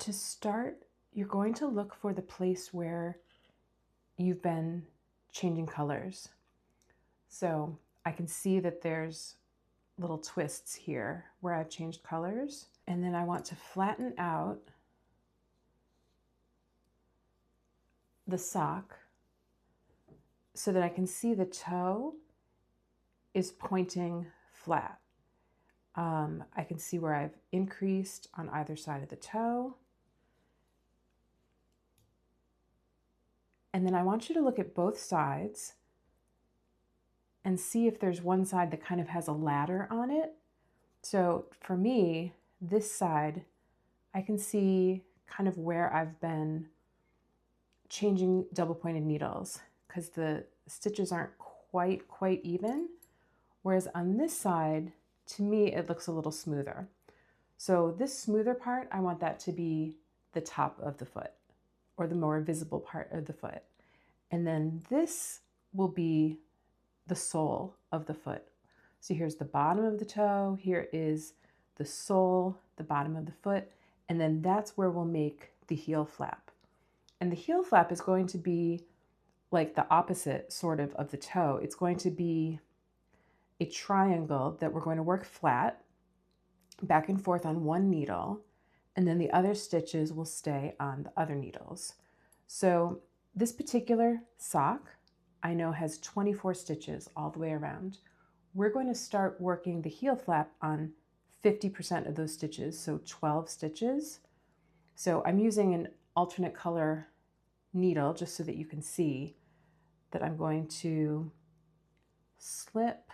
To start, you're going to look for the place where you've been changing colors. So I can see that there's little twists here where I've changed colors, and then I want to flatten out the sock so that I can see the toe is pointing flat. I can see where I've increased on either side of the toe. And then I want you to look at both sides and see if there's one side that kind of has a ladder on it. So for me, this side, I can see kind of where I've been changing double pointed needles because the stitches aren't quite even. Whereas on this side, to me, it looks a little smoother. So this smoother part, I want that to be the top of the foot or the more visible part of the foot. And then this will be the sole of the foot. So here's the bottom of the toe, here is the sole, the bottom of the foot, and then that's where we'll make the heel flap. And the heel flap is going to be like the opposite sort of the toe. It's going to be a triangle that we're going to work flat, back and forth on one needle, and then the other stitches will stay on the other needles. So this particular sock, I know, has 24 stitches all the way around. We're going to start working the heel flap on 50% of those stitches, so 12 stitches. So I'm using an alternate color needle just so that you can see that I'm going to slip.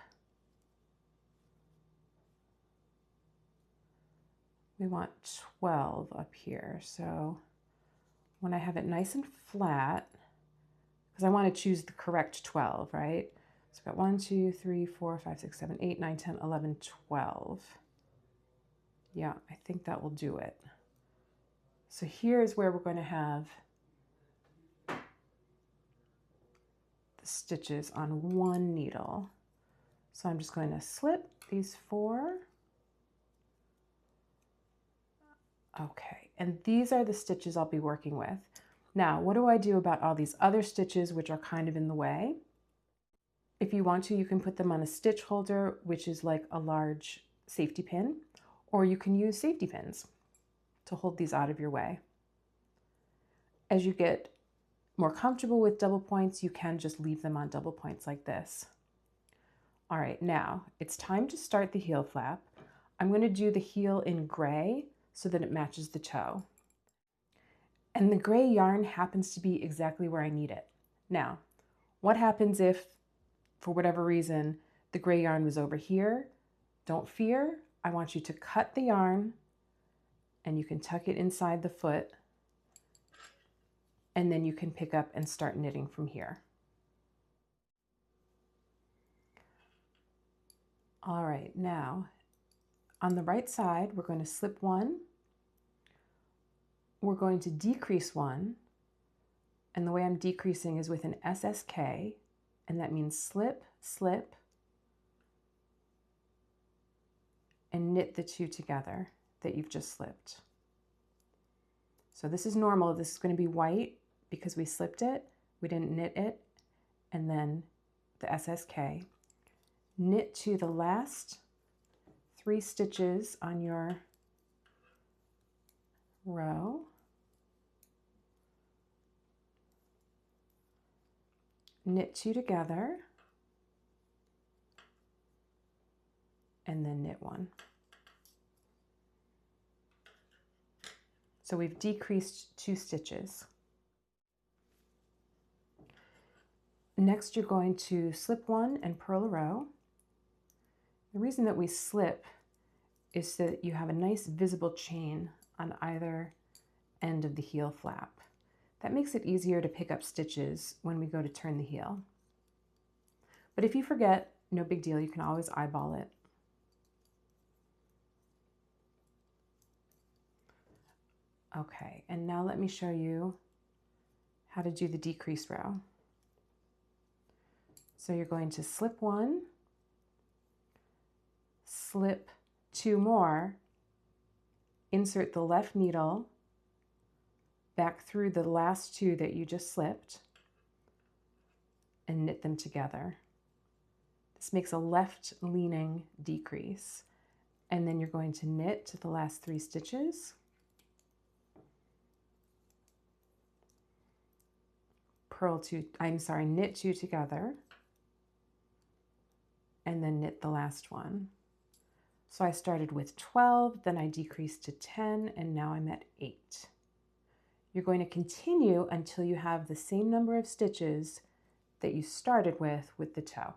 We want 12 up here. So when I have it nice and flat, because I want to choose the correct 12, right? So I've got 1, 2, 3, 4, 5, 6, 7, 8, 9, 10, 11, 12. Yeah, I think that will do it. So here's where we're going to have the stitches on one needle. So I'm just going to slip these 4. Okay, and these are the stitches I'll be working with. Now, what do I do about all these other stitches which are kind of in the way? If you want to, you can put them on a stitch holder, which is like a large safety pin, or you can use safety pins to hold these out of your way. As you get more comfortable with double points, you can just leave them on double points like this. All right, now it's time to start the heel flap. I'm going to do the heel in gray so that it matches the toe. And the gray yarn happens to be exactly where I need it. Now, what happens if, for whatever reason, the gray yarn was over here? Don't fear. I want you to cut the yarn and you can tuck it inside the foot, and then you can pick up and start knitting from here. All right, now on the right side, we're going to slip 1. We're going to decrease 1, and the way I'm decreasing is with an SSK, and that means slip, slip, and knit the 2 together that you've just slipped. So this is normal. This is going to be white because we slipped it, we didn't knit it, and then the SSK. Knit to the last 3 stitches on your row. Knit 2 together, and then knit 1. So we've decreased 2 stitches. Next, you're going to slip 1 and purl a row. The reason that we slip is so that you have a nice visible chain on either end of the heel flap. That makes it easier to pick up stitches when we go to turn the heel. But if you forget, no big deal, you can always eyeball it. Okay, and now let me show you how to do the decrease row. So you're going to slip 1, slip 2 more, insert the left needle back through the last 2 that you just slipped and knit them together. This makes a left leaning decrease. And then you're going to knit to the last 3 stitches. Knit 2 together, and then knit the last one. So I started with 12, then I decreased to 10, and now I'm at 8. You're going to continue until you have the same number of stitches that you started with the toe.